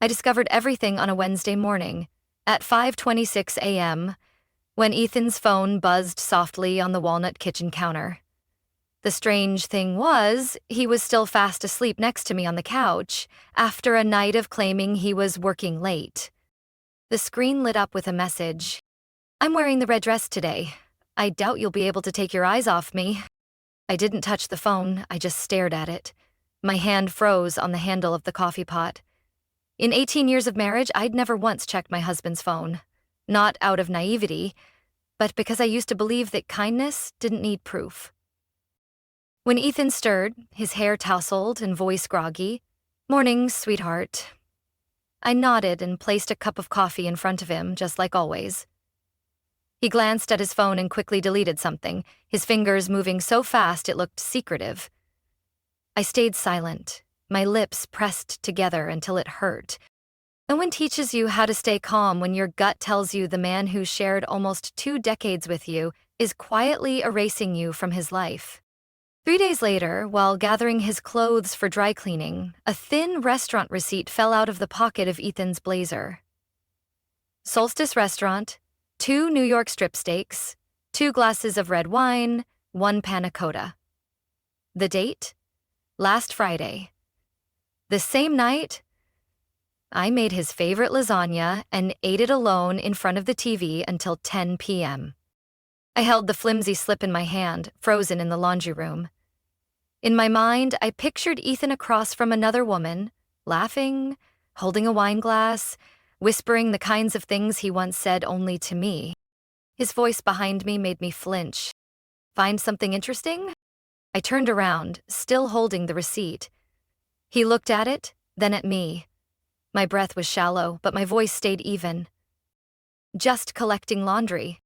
I discovered everything on a Wednesday morning, at 5:26 a.m., when Ethan's phone buzzed softly on the walnut kitchen counter. The strange thing was, he was still fast asleep next to me on the couch, after a night of claiming he was working late. The screen lit up with a message. "I'm wearing the red dress today. I doubt you'll be able to take your eyes off me." I didn't touch the phone, I just stared at it. My hand froze on the handle of the coffee pot. In 18 years of marriage, I'd never once checked my husband's phone. Not out of naivety, but because I used to believe that kindness didn't need proof. When Ethan stirred, his hair tousled and voice groggy, "Morning, sweetheart." I nodded and placed a cup of coffee in front of him, just like always. He glanced at his phone and quickly deleted something, his fingers moving so fast it looked secretive. I stayed silent, my lips pressed together until it hurt. No one teaches you how to stay calm when your gut tells you the man who shared almost 2 decades with you is quietly erasing you from his life. 3 days later, while gathering his clothes for dry cleaning, a thin restaurant receipt fell out of the pocket of Ethan's blazer. Solstice Restaurant, 2 New York strip steaks, 2 glasses of red wine, 1 panna cotta. The date? Last Friday. The same night, I made his favorite lasagna and ate it alone in front of the TV until 10 p.m. I held the flimsy slip in my hand, frozen in the laundry room. In my mind, I pictured Ethan across from another woman, laughing, holding a wine glass, whispering the kinds of things he once said only to me. His voice behind me made me flinch. "Find something interesting?" I turned around, still holding the receipt. He looked at it, then at me. My breath was shallow, but my voice stayed even. "Just collecting laundry."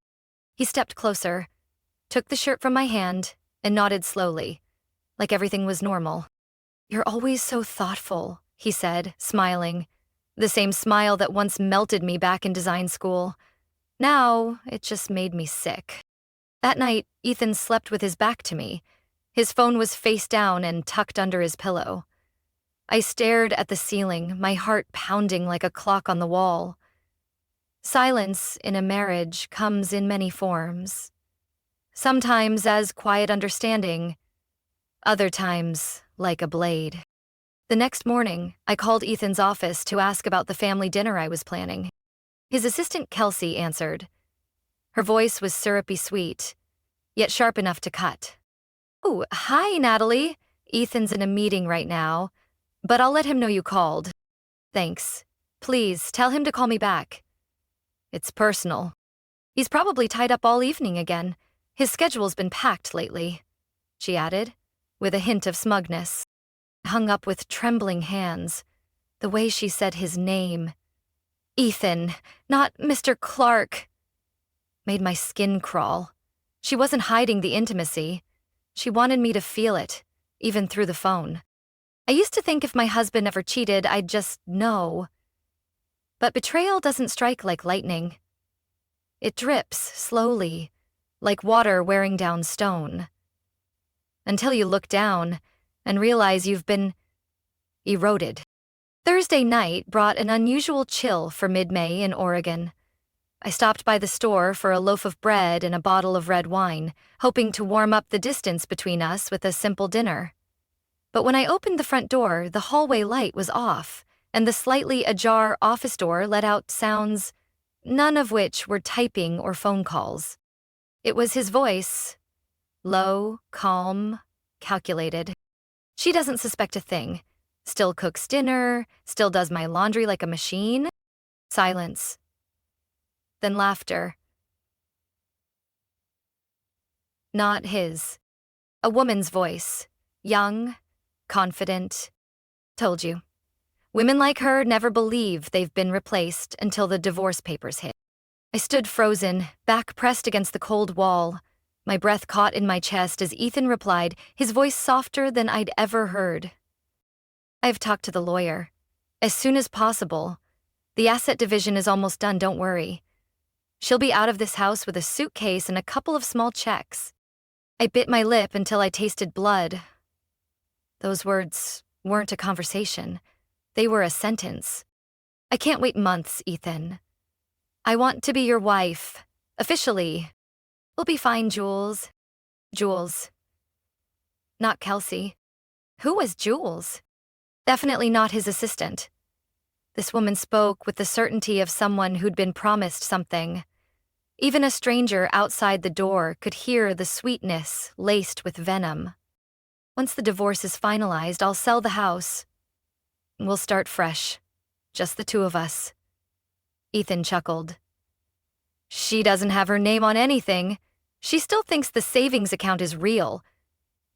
He stepped closer, took the shirt from my hand, and nodded slowly, like everything was normal. "You're always so thoughtful," he said, smiling. The same smile that once melted me back in design school. Now, it just made me sick. That night, Ethan slept with his back to me. His phone was face down and tucked under his pillow. I stared at the ceiling, my heart pounding like a clock on the wall. Silence in a marriage comes in many forms. Sometimes as quiet understanding, other times like a blade. The next morning, I called Ethan's office to ask about the family dinner I was planning. His assistant Kelsey answered. Her voice was syrupy sweet, yet sharp enough to cut. "Oh, hi, Natalie. Ethan's in a meeting right now, but I'll let him know you called." "Thanks. Please, tell him to call me back." "It's personal. He's probably tied up all evening again. His schedule's been packed lately," she added, with a hint of smugness. I hung up with trembling hands. The way she said his name, Ethan, not Mr. Clark, made my skin crawl. She wasn't hiding the intimacy. She wanted me to feel it, even through the phone. I used to think if my husband ever cheated, I'd just know. But betrayal doesn't strike like lightning. It drips slowly, like water wearing down stone. Until you look down and realize you've been eroded. Thursday night brought an unusual chill for mid-May in Oregon. I stopped by the store for a loaf of bread and a bottle of red wine, hoping to warm up the distance between us with a simple dinner. But when I opened the front door, the hallway light was off, and the slightly ajar office door let out sounds, none of which were typing or phone calls. It was his voice, low, calm, calculated. "She doesn't suspect a thing. Still cooks dinner, still does my laundry like a machine." Silence. Then laughter. Not his. A woman's voice. Young, confident. "Told you. Women like her never believe they've been replaced until the divorce papers hit." I stood frozen, back pressed against the cold wall. My breath caught in my chest as Ethan replied, his voice softer than I'd ever heard. "I've talked to the lawyer. As soon as possible. The asset division is almost done, don't worry. She'll be out of this house with a suitcase and a couple of small checks." I bit my lip until I tasted blood. Those words weren't a conversation. They were a sentence. I can't wait months, Ethan. I want to be your wife. Officially. We'll be fine, Jules. Jules. Not Kelsey. Who was Jules? Definitely not his assistant. This woman spoke with the certainty of someone who'd been promised something. Even a stranger outside the door could hear the sweetness laced with venom. Once the divorce is finalized, I'll sell the house. We'll start fresh. Just the two of us. Ethan chuckled. She doesn't have her name on anything. She still thinks the savings account is real.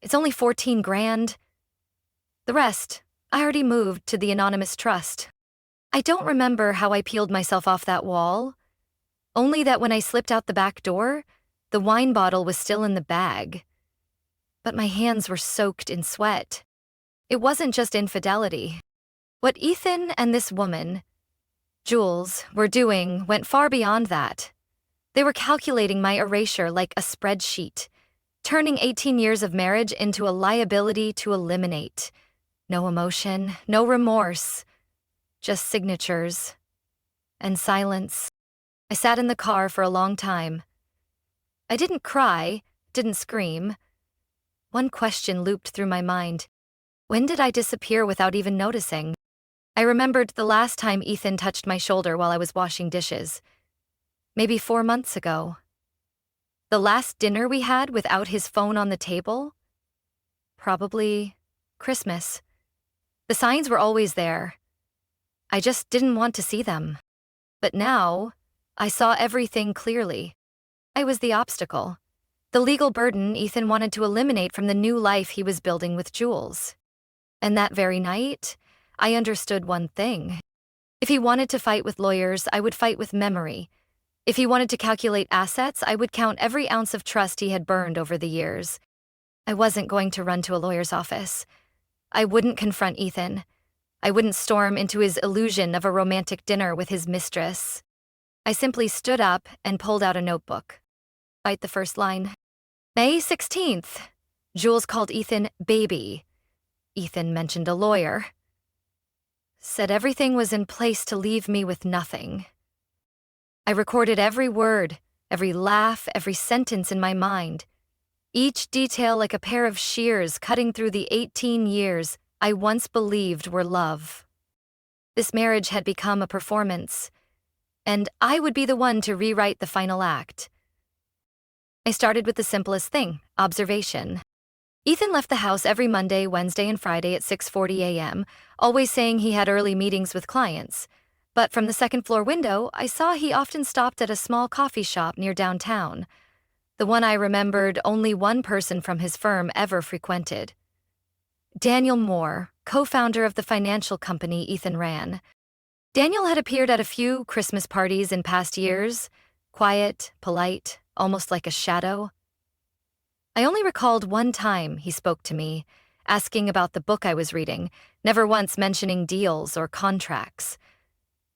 It's only 14 grand. The rest, I already moved to the anonymous trust. I don't remember how I peeled myself off that wall. Only that when I slipped out the back door, the wine bottle was still in the bag. But my hands were soaked in sweat. It wasn't just infidelity. What Ethan and this woman, Jules, were doing went far beyond that. They were calculating my erasure like a spreadsheet, turning 18 years of marriage into a liability to eliminate. No emotion, no remorse, just signatures and silence. I sat in the car for a long time. I didn't cry, didn't scream. One question looped through my mind. When did I disappear without even noticing? I remembered the last time Ethan touched my shoulder while I was washing dishes. Maybe 4 months ago. The last dinner we had without his phone on the table? Probably Christmas. The signs were always there. I just didn't want to see them. But now, I saw everything clearly. I was the obstacle. The legal burden Ethan wanted to eliminate from the new life he was building with Jules. And that very night, I understood one thing. If he wanted to fight with lawyers, I would fight with memory. If he wanted to calculate assets, I would count every ounce of trust he had burned over the years. I wasn't going to run to a lawyer's office. I wouldn't confront Ethan. I wouldn't storm into his illusion of a romantic dinner with his mistress. I simply stood up and pulled out a notebook. Write the first line. May 16th. Jules called Ethan baby. Ethan mentioned a lawyer. Said everything was in place to leave me with nothing. I recorded every word, every laugh, every sentence in my mind. Each detail like a pair of shears cutting through the 18 years I once believed were love. This marriage had become a performance, and I would be the one to rewrite the final act. I started with the simplest thing, observation. Ethan left the house every Monday, Wednesday, and Friday at 6:40 a.m., always saying he had early meetings with clients. But from the second-floor window, I saw he often stopped at a small coffee shop near downtown, the one I remembered only one person from his firm ever frequented. Daniel Moore, co-founder of the financial company Ethan ran. Daniel had appeared at a few Christmas parties in past years, quiet, polite, almost like a shadow. I only recalled one time he spoke to me, asking about the book I was reading, never once mentioning deals or contracts.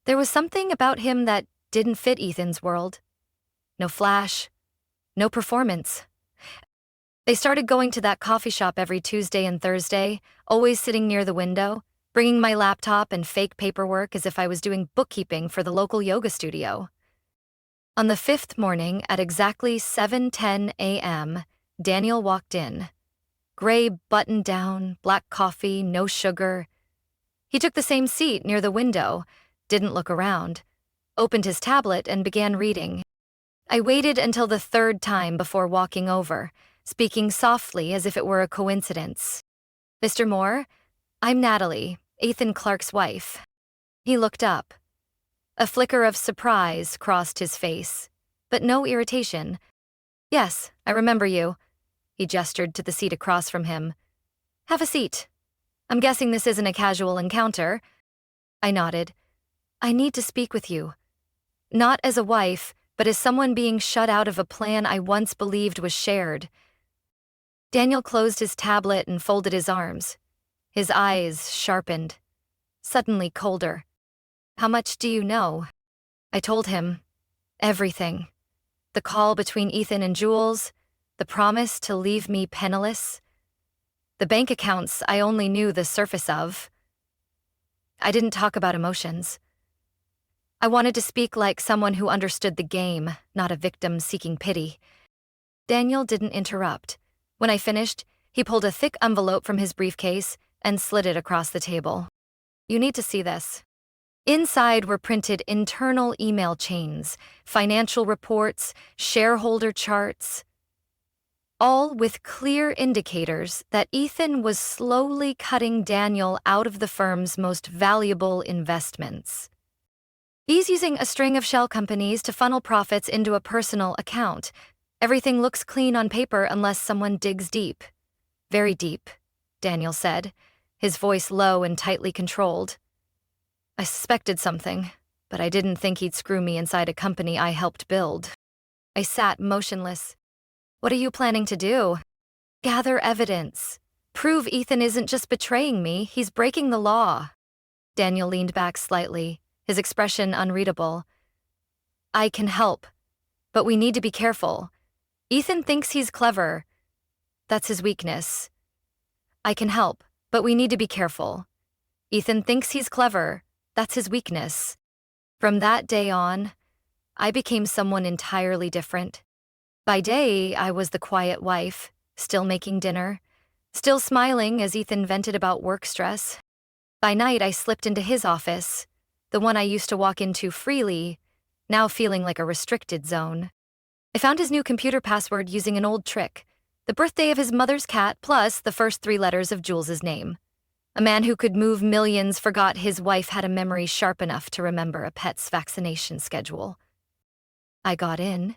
There was something about him that didn't fit Ethan's world. No flash, no performance. They started going to that coffee shop every Tuesday and Thursday, always sitting near the window, bringing my laptop and fake paperwork as if I was doing bookkeeping for the local yoga studio. On the 5th morning at exactly 7:10 a.m., Daniel walked in. Gray button-down, black coffee, no sugar. He took the same seat near the window, didn't look around, opened his tablet and began reading. I waited until the 3rd time before walking over, speaking softly as if it were a coincidence. Mr. Moore, I'm Natalie, Ethan Clark's wife. He looked up. A flicker of surprise crossed his face, but no irritation. Yes, I remember you. He gestured to the seat across from him. Have a seat. I'm guessing this isn't a casual encounter. I nodded. I need to speak with you. Not as a wife, but as someone being shut out of a plan I once believed was shared. Daniel closed his tablet and folded his arms. His eyes sharpened, suddenly colder. How much do you know? I told him. Everything. The call between Ethan and Jules, the promise to leave me penniless, the bank accounts I only knew the surface of. I didn't talk about emotions. I wanted to speak like someone who understood the game, not a victim seeking pity. Daniel didn't interrupt. When I finished, he pulled a thick envelope from his briefcase and slid it across the table. You need to see this. Inside were printed internal email chains, financial reports, shareholder charts, all with clear indicators that Ethan was slowly cutting Daniel out of the firm's most valuable investments. He's using a string of shell companies to funnel profits into a personal account. Everything looks clean on paper unless someone digs deep. Very deep, Daniel said, his voice low and tightly controlled. I suspected something, but I didn't think he'd screw me inside a company I helped build. I sat motionless. What are you planning to do? Gather evidence. Prove Ethan isn't just betraying me, he's breaking the law. Daniel leaned back slightly, his expression unreadable. I can help, but we need to be careful. Ethan thinks he's clever. That's his weakness. I can help, but we need to be careful. Ethan thinks he's clever. That's his weakness. From that day on, I became someone entirely different. By day, I was the quiet wife, still making dinner, still smiling as Ethan vented about work stress. By night, I slipped into his office, the one I used to walk into freely, now feeling like a restricted zone. I found his new computer password using an old trick, the birthday of his mother's cat plus the first 3 letters of Jules's name. A man who could move millions forgot his wife had a memory sharp enough to remember a pet's vaccination schedule. I got in.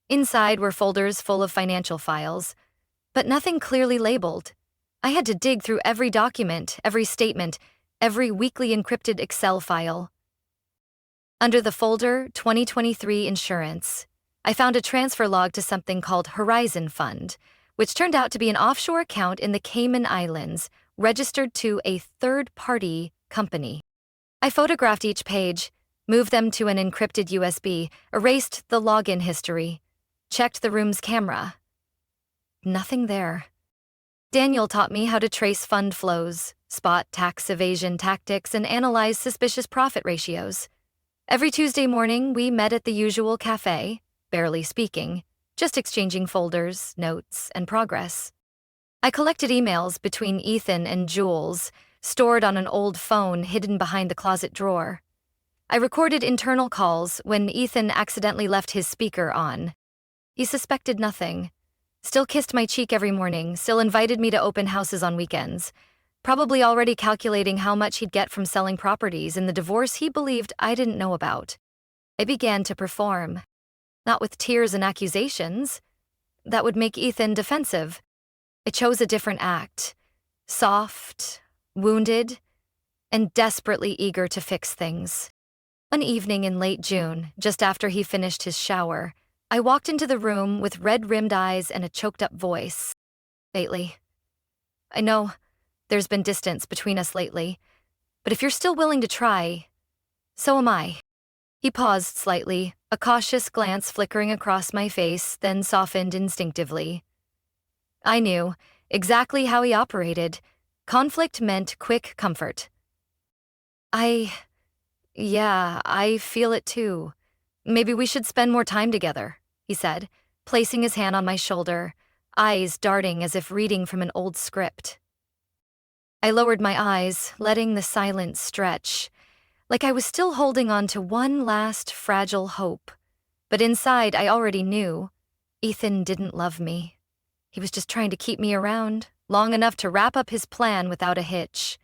Inside were folders full of financial files, but nothing clearly labeled. I had to dig through every document, every statement, every weekly encrypted Excel file. Under the folder 2023 Insurance, I found a transfer log to something called Horizon Fund, which turned out to be an offshore account in the Cayman Islands, registered to a third-party company. I photographed each page, moved them to an encrypted USB, erased the login history, checked the room's camera. Nothing there. Daniel taught me how to trace fund flows, spot tax evasion tactics, and analyze suspicious profit ratios. Every Tuesday morning, we met at the usual cafe, barely speaking, just exchanging folders, notes, and progress. I collected emails between Ethan and Jules, stored on an old phone hidden behind the closet drawer. I recorded internal calls when Ethan accidentally left his speaker on. He suspected nothing, still kissed my cheek every morning, still invited me to open houses on weekends, probably already calculating how much he'd get from selling properties in the divorce he believed I didn't know about. I began to perform, not with tears and accusations. That would make Ethan defensive. I chose a different act, soft, wounded, and desperately eager to fix things. One evening in late June, just after he finished his shower, I walked into the room with red-rimmed eyes and a choked-up voice. Lately. I know there's been distance between us lately, but if you're still willing to try, so am I. He paused slightly, a cautious glance flickering across my face, then softened instinctively. I knew exactly how he operated. Conflict meant quick comfort. Yeah, I feel it too. Maybe we should spend more time together, he said, placing his hand on my shoulder, eyes darting as if reading from an old script. I lowered my eyes, letting the silence stretch, like I was still holding on to one last fragile hope. But inside, I already knew Ethan didn't love me. He was just trying to keep me around, long enough to wrap up his plan without a hitch.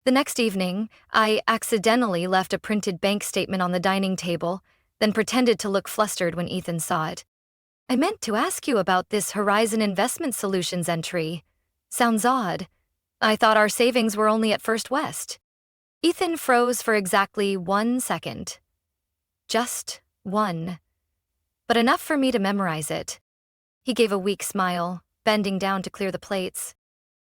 The next evening, I accidentally left a printed bank statement on the dining table, then pretended to look flustered when Ethan saw it. I meant to ask you about this Horizon Investment Solutions entry. Sounds odd. I thought our savings were only at First West. Ethan froze for exactly 1 second. Just one. But enough for me to memorize it. He gave a weak smile, bending down to clear the plates.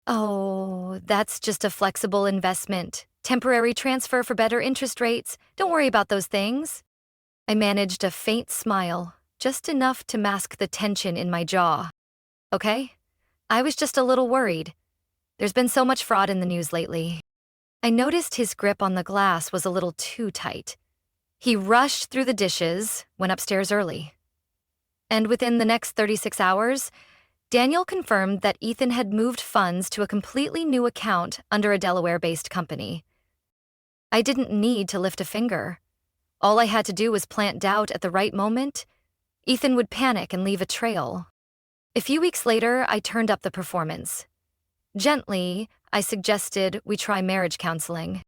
Oh, that's just a flexible investment. Temporary transfer for better interest rates. Don't worry about those things. I managed a faint smile, just enough to mask the tension in my jaw. Okay? I was just a little worried. There's been so much fraud in the news lately. I noticed his grip on the glass was a little too tight. He rushed through the dishes, went upstairs early. And within the next 36 hours, Daniel confirmed that Ethan had moved funds to a completely new account under a Delaware-based company. I didn't need to lift a finger. All I had to do was plant doubt at the right moment. Ethan would panic and leave a trail. A few weeks later, I turned up the performance. Gently, I suggested we try marriage counseling.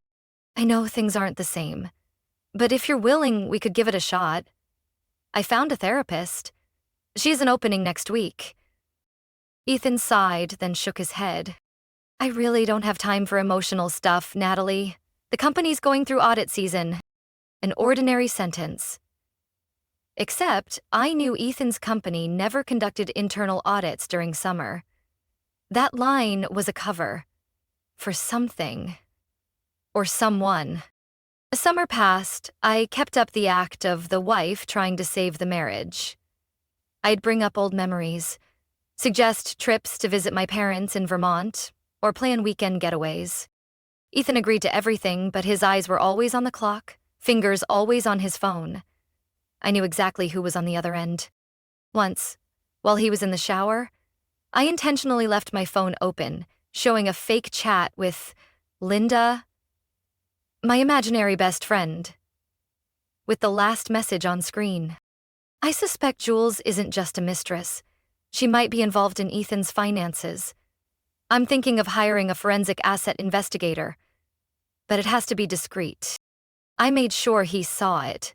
I know things aren't the same, but if you're willing, we could give it a shot. I found a therapist. She has an opening next week. Ethan sighed, then shook his head. I really don't have time for emotional stuff, Natalie. The company's going through audit season. An ordinary sentence. Except, I knew Ethan's company never conducted internal audits during summer. That line was a cover. For something. Or someone. A summer passed, I kept up the act of the wife trying to save the marriage. I'd bring up old memories, suggest trips to visit my parents in Vermont, or plan weekend getaways. Ethan agreed to everything, but his eyes were always on the clock, fingers always on his phone. I knew exactly who was on the other end. Once, while he was in the shower, I intentionally left my phone open, showing a fake chat with Linda, my imaginary best friend, with the last message on screen. I suspect Jules isn't just a mistress. She might be involved in Ethan's finances. I'm thinking of hiring a forensic asset investigator, but it has to be discreet. I made sure he saw it.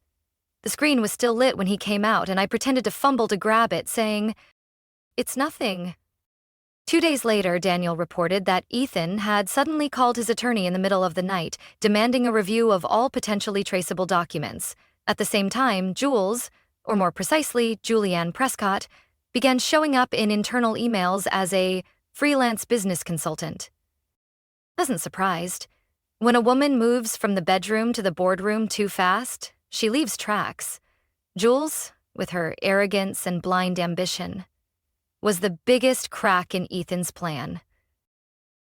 The screen was still lit when he came out, and I pretended to fumble to grab it, saying, "It's nothing." 2 days later, Daniel reported that Ethan had suddenly called his attorney in the middle of the night, demanding a review of all potentially traceable documents. At the same time, Jules, or more precisely, Julianne Prescott, began showing up in internal emails as a freelance business consultant. I wasn't surprised. When a woman moves from the bedroom to the boardroom too fast, she leaves tracks. Jules, with her arrogance and blind ambition, was the biggest crack in Ethan's plan.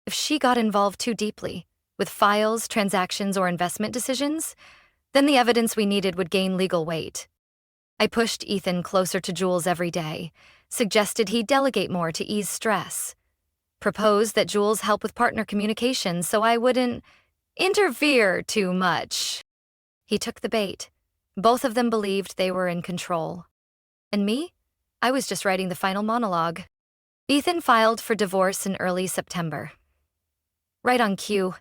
If she got involved too deeply, with files, transactions, or investment decisions, then the evidence we needed would gain legal weight. I pushed Ethan closer to Jules every day, suggested he delegate more to ease stress, proposed that Jules help with partner communication so I wouldn't interfere too much. He took the bait. Both of them believed they were in control. And me? I was just writing the final monologue. Ethan filed for divorce in early September. Right on cue.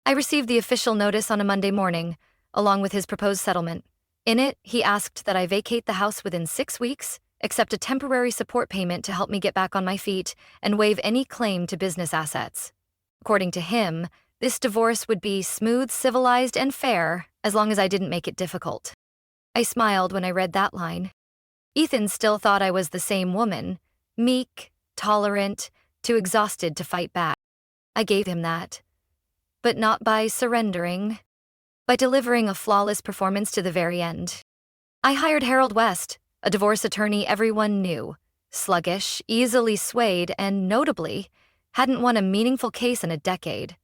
I received the official notice on a Monday morning, along with his proposed settlement. In it, he asked that I vacate the house within 6 weeks, accept a temporary support payment to help me get back on my feet, and waive any claim to business assets. According to him, this divorce would be smooth, civilized, and fair as long as I didn't make it difficult. I smiled when I read that line. Ethan still thought I was the same woman, meek, tolerant, too exhausted to fight back. I gave him that. But not by surrendering, by delivering a flawless performance to the very end. I hired Harold West, a divorce attorney everyone knew, sluggish, easily swayed, and notably, hadn't won a meaningful case in a decade.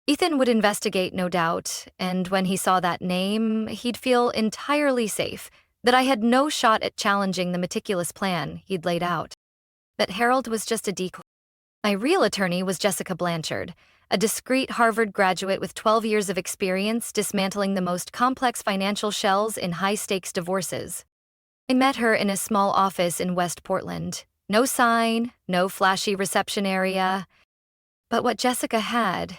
Ethan would investigate, no doubt, and when he saw that name, he'd feel entirely safe that I had no shot at challenging the meticulous plan he'd laid out. That Harold was just a decoy. My real attorney was Jessica Blanchard, a discreet Harvard graduate with 12 years of experience dismantling the most complex financial shells in high-stakes divorces. I met her in a small office in West Portland. No sign, no flashy reception area. But what Jessica had,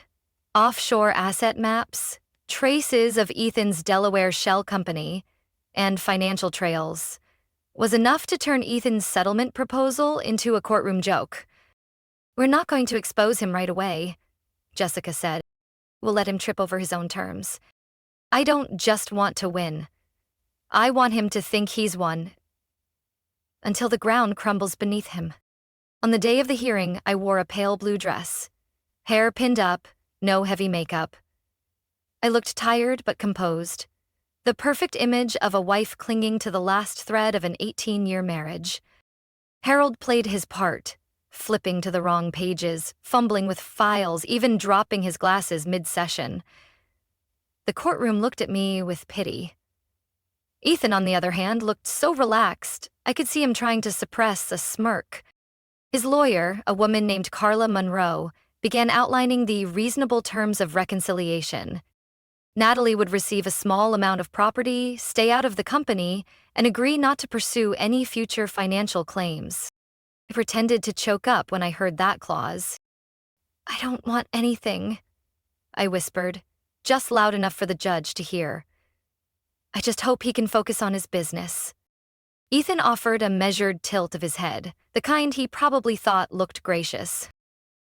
offshore asset maps, traces of Ethan's Delaware shell company, and financial trails, was enough to turn Ethan's settlement proposal into a courtroom joke. "We're not going to expose him right away," Jessica said. "We'll let him trip over his own terms. I don't just want to win. I want him to think he's won until the ground crumbles beneath him." On the day of the hearing, I wore a pale blue dress, hair pinned up, no heavy makeup. I looked tired but composed, the perfect image of a wife clinging to the last thread of an 18-year marriage. Harold played his part, flipping to the wrong pages, fumbling with files, even dropping his glasses mid-session. The courtroom looked at me with pity. Ethan, on the other hand, looked so relaxed, I could see him trying to suppress a smirk. His lawyer, a woman named Carla Monroe, began outlining the reasonable terms of reconciliation. Natalie would receive a small amount of property, stay out of the company, and agree not to pursue any future financial claims. I pretended to choke up when I heard that clause. "I don't want anything," I whispered, just loud enough for the judge to hear. "I just hope he can focus on his business." Ethan offered a measured tilt of his head, the kind he probably thought looked gracious.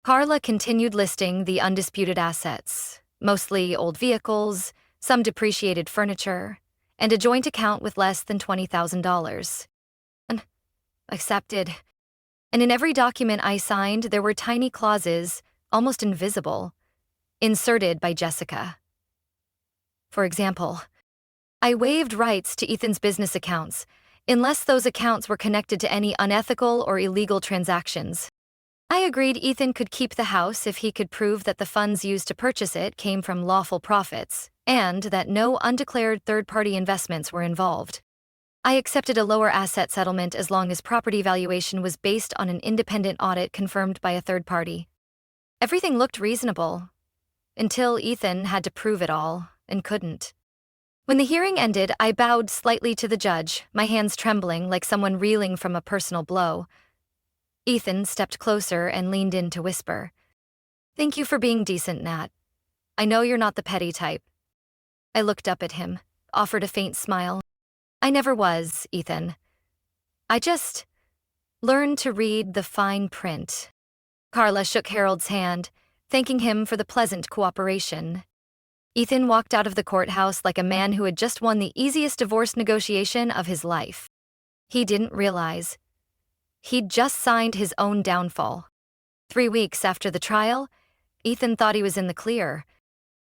Carla continued listing the undisputed assets, mostly old vehicles, some depreciated furniture, and a joint account with less than $20,000. Accepted. And in every document I signed, there were tiny clauses, almost invisible, inserted by Jessica. For example, I waived rights to Ethan's business accounts, unless those accounts were connected to any unethical or illegal transactions. I agreed Ethan could keep the house if he could prove that the funds used to purchase it came from lawful profits, and that no undeclared third-party investments were involved. I accepted a lower asset settlement as long as property valuation was based on an independent audit confirmed by a third party. Everything looked reasonable, until Ethan had to prove it all, and couldn't. When the hearing ended, I bowed slightly to the judge, my hands trembling like someone reeling from a personal blow. Ethan stepped closer and leaned in to whisper, "Thank you for being decent, Nat. I know you're not the petty type." I looked up at him, offered a faint smile. "I never was, Ethan. I just learned to read the fine print." Carla shook Harold's hand, thanking him for the pleasant cooperation. Ethan walked out of the courthouse like a man who had just won the easiest divorce negotiation of his life. He didn't realize he'd just signed his own downfall. 3 weeks after the trial, Ethan thought he was in the clear.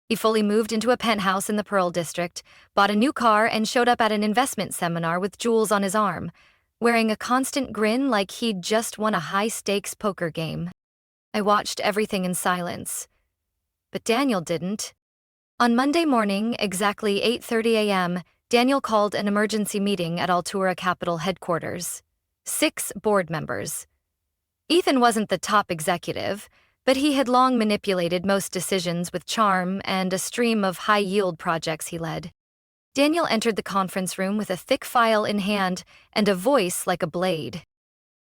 He fully moved into a penthouse in the Pearl District, bought a new car, and showed up at an investment seminar with jewels on his arm, wearing a constant grin like he'd just won a high-stakes poker game. I watched everything in silence. But Daniel didn't. On Monday morning, exactly 8:30 a.m., Daniel called an emergency meeting at Altura Capital headquarters. 6 board members. Ethan wasn't the top executive, but he had long manipulated most decisions with charm and a stream of high-yield projects he led. Daniel entered the conference room with a thick file in hand and a voice like a blade.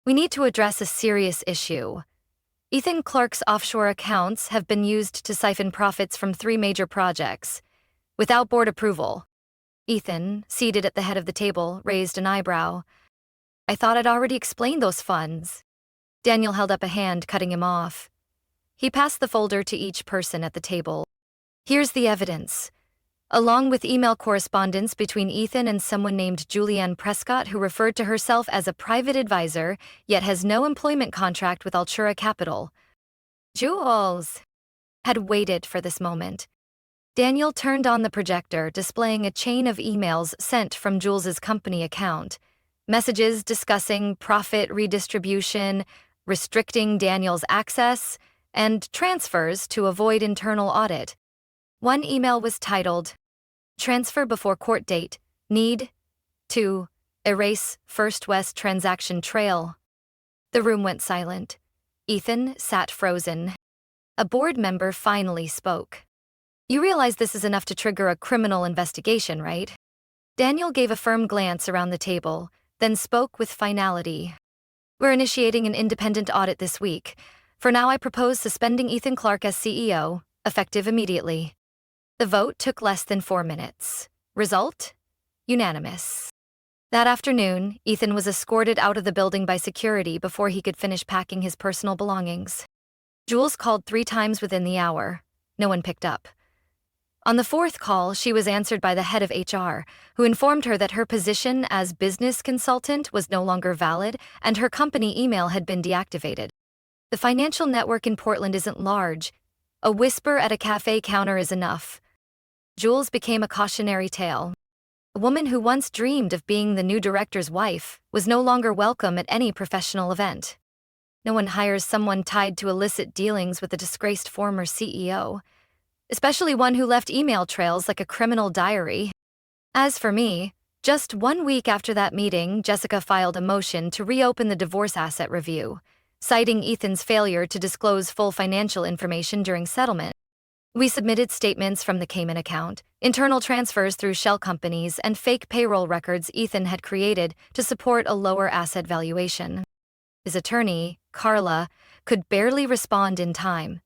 "We need to address a serious issue. Ethan Clark's offshore accounts have been used to siphon profits from 3 major projects, without board approval." Ethan, seated at the head of the table, raised an eyebrow. "I thought I'd already explained those funds." Daniel held up a hand, cutting him off. He passed the folder to each person at the table. "Here's the evidence, along with email correspondence between Ethan and someone named Julianne Prescott, who referred to herself as a private advisor, yet has no employment contract with Altura Capital." Jules had waited for this moment. Daniel turned on the projector, displaying a chain of emails sent from Jules's company account. Messages discussing profit redistribution, restricting Daniel's access, and transfers to avoid internal audit. One email was titled, "Transfer before court date, need to erase First West transaction trail." The room went silent. Ethan sat frozen. A board member finally spoke. "You realize this is enough to trigger a criminal investigation, right?" Daniel gave a firm glance around the table, then spoke with finality. "We're initiating an independent audit this week. For now, I propose suspending Ethan Clark as CEO, effective immediately." The vote took less than 4 minutes. Result? Unanimous. That afternoon, Ethan was escorted out of the building by security before he could finish packing his personal belongings. Jules called 3 times within the hour. No one picked up. On the 4th call, she was answered by the head of HR, who informed her that her position as business consultant was no longer valid and her company email had been deactivated. The financial network in Portland isn't large. A whisper at a cafe counter is enough. Jules became a cautionary tale. A woman who once dreamed of being the new director's wife was no longer welcome at any professional event. No one hires someone tied to illicit dealings with a disgraced former CEO. especially one who left email trails like a criminal diary. As for me, just 1 week after that meeting, Jessica filed a motion to reopen the divorce asset review, citing Ethan's failure to disclose full financial information during settlement. We submitted statements from the Cayman account, internal transfers through shell companies, and fake payroll records Ethan had created to support a lower asset valuation. His attorney, Carla, could barely respond in time.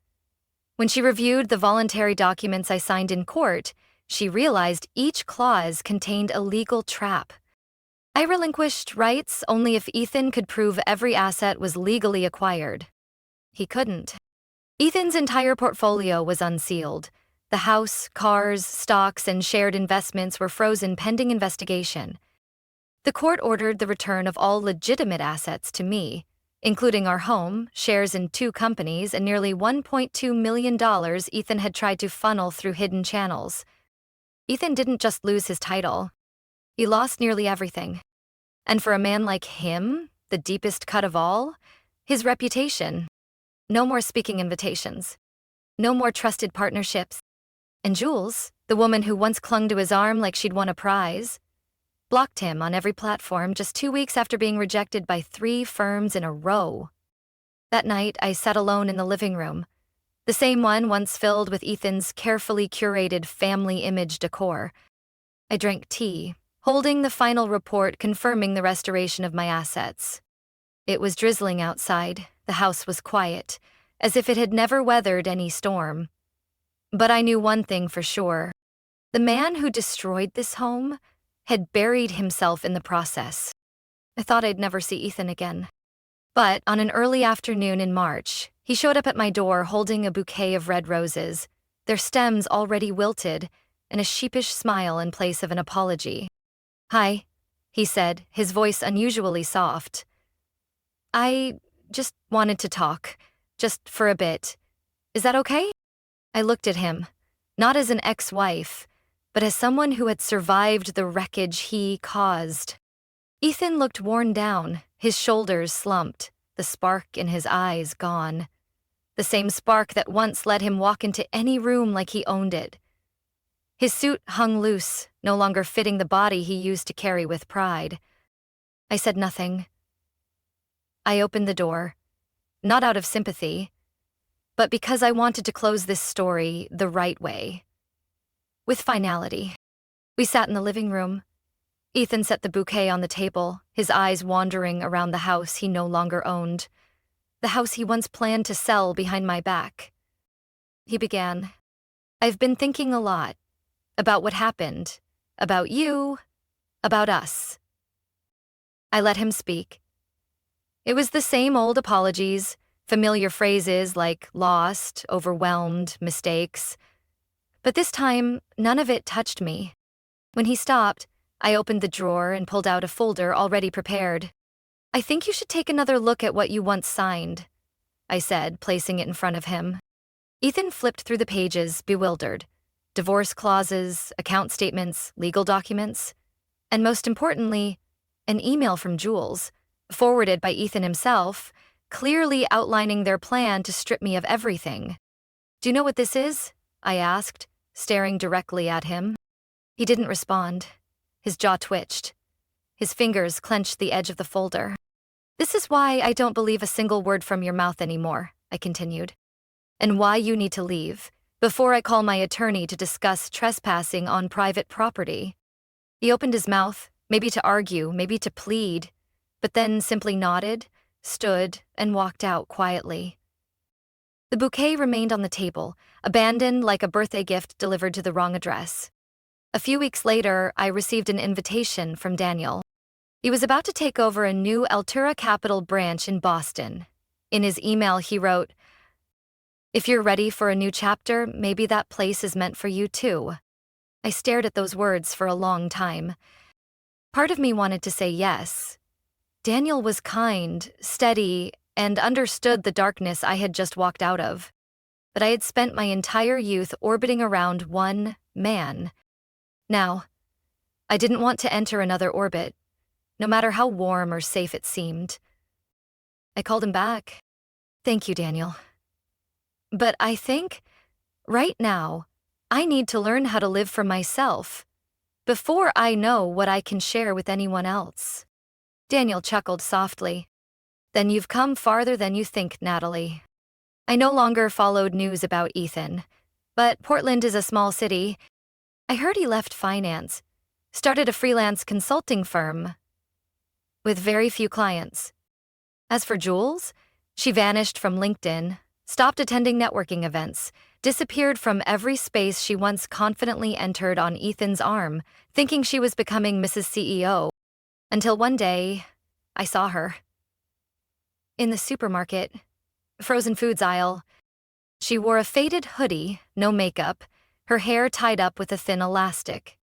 When she reviewed the voluntary documents I signed in court, she realized each clause contained a legal trap. I relinquished rights only if Ethan could prove every asset was legally acquired. He couldn't. Ethan's entire portfolio was unsealed. The house, cars, stocks, and shared investments were frozen pending investigation. The court ordered the return of all legitimate assets to me, including our home, shares in 2 companies, and nearly $1.2 million Ethan had tried to funnel through hidden channels. Ethan didn't just lose his title. He lost nearly everything. And for a man like him, the deepest cut of all, his reputation. No more speaking invitations. No more trusted partnerships. And Jules, the woman who once clung to his arm like she'd won a prize, blocked him on every platform just 2 weeks after being rejected by 3 firms in a row. That night, I sat alone in the living room, the same one once filled with Ethan's carefully curated family image decor. I drank tea, holding the final report confirming the restoration of my assets. It was drizzling outside. The house was quiet, as if it had never weathered any storm. But I knew one thing for sure. The man who destroyed this home had buried himself in the process. I thought I'd never see Ethan again. But on an early afternoon in March, he showed up at my door holding a bouquet of red roses, their stems already wilted, and a sheepish smile in place of an apology. "Hi," he said, his voice unusually soft. "I just wanted to talk, just for a bit. Is that okay?" I looked at him, not as an ex-wife, but as someone who had survived the wreckage he caused. Ethan looked worn down, his shoulders slumped, the spark in his eyes gone. The same spark that once let him walk into any room like he owned it. His suit hung loose, no longer fitting the body he used to carry with pride. I said nothing. I opened the door, not out of sympathy, but because I wanted to close this story the right way. With finality. We sat in the living room. Ethan set the bouquet on the table, his eyes wandering around the house he no longer owned, the house he once planned to sell behind my back. He began, "I've been thinking a lot about what happened, about you, about us." I let him speak. It was the same old apologies, familiar phrases like lost, overwhelmed, mistakes. But this time, none of it touched me. When he stopped, I opened the drawer and pulled out a folder already prepared. "I think you should take another look at what you once signed," I said, placing it in front of him. Ethan flipped through the pages, bewildered. Divorce clauses, account statements, legal documents, and most importantly, an email from Jules, forwarded by Ethan himself, clearly outlining their plan to strip me of everything. "Do you know what this is?" I asked, staring directly at him. He didn't respond. His jaw twitched. His fingers clenched the edge of the folder. "This is why I don't believe a single word from your mouth anymore," I continued, "and why you need to leave, before I call my attorney to discuss trespassing on private property." He opened his mouth, maybe to argue, maybe to plead, but then simply nodded, stood, and walked out quietly. The bouquet remained on the table, abandoned like a birthday gift delivered to the wrong address. A few weeks later, I received an invitation from Daniel. He was about to take over a new Altura Capital branch in Boston. In his email, he wrote, "If you're ready for a new chapter, maybe that place is meant for you too." I stared at those words for a long time. Part of me wanted to say yes. Daniel was kind, steady, and understood the darkness I had just walked out of. But I had spent my entire youth orbiting around one man. Now, I didn't want to enter another orbit, no matter how warm or safe it seemed. I called him back. "Thank you, Daniel. But I think, right now, I need to learn how to live for myself before I know what I can share with anyone else. Daniel chuckled softly. Then you've come farther than you think, Natalie. I no longer followed news about Ethan, but Portland is a small city. I heard he left finance, started a freelance consulting firm with very few clients. As for Jules, she vanished from LinkedIn, stopped attending networking events, disappeared from every space she once confidently entered on Ethan's arm, thinking she was becoming Mrs. CEO, until one day, I saw her. In the supermarket, frozen foods aisle. She wore a faded hoodie, no makeup, her hair tied up with a thin elastic.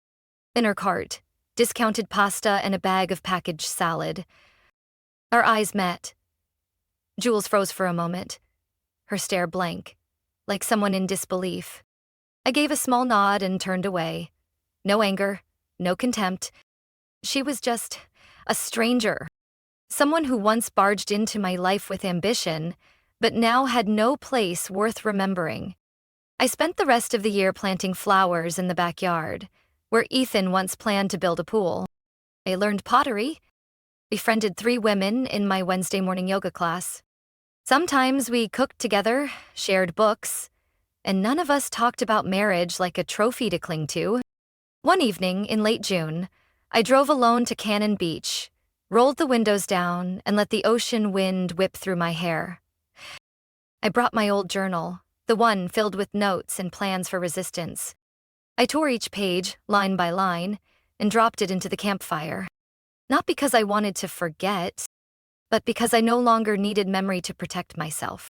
In her cart, discounted pasta and a bag of packaged salad. Our eyes met. Jules froze for a moment, her stare blank, like someone in disbelief. I gave a small nod and turned away. No anger, no contempt. She was just a stranger. Someone who once barged into my life with ambition, but now had no place worth remembering. I spent the rest of the year planting flowers in the backyard, where Ethan once planned to build a pool. I learned pottery, befriended 3 women in my Wednesday morning yoga class. Sometimes we cooked together, shared books, and none of us talked about marriage like a trophy to cling to. One evening in late June, I drove alone to Cannon Beach, rolled the windows down, and let the ocean wind whip through my hair. I brought my old journal, the one filled with notes and plans for resistance. I tore each page, line by line, and dropped it into the campfire. Not because I wanted to forget, but because I no longer needed memory to protect myself.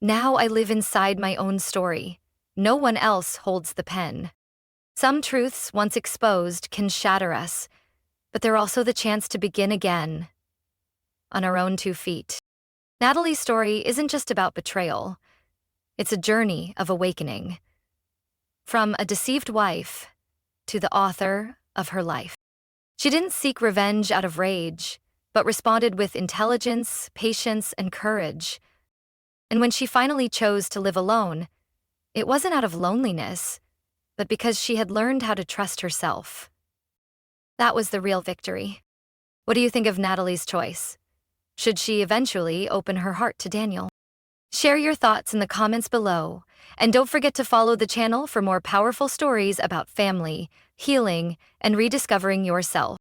Now I live inside my own story. No one else holds the pen. Some truths, once exposed, can shatter us, but they're also the chance to begin again, on our own 2 feet. Natalie's story isn't just about betrayal. It's a journey of awakening. From a deceived wife to the author of her life. She didn't seek revenge out of rage, but responded with intelligence, patience, and courage. And when she finally chose to live alone, it wasn't out of loneliness, but because she had learned how to trust herself. That was the real victory. What do you think of Natalie's choice? Should she eventually open her heart to Daniel? Share your thoughts in the comments below, and don't forget to follow the channel for more powerful stories about family, healing, and rediscovering yourself.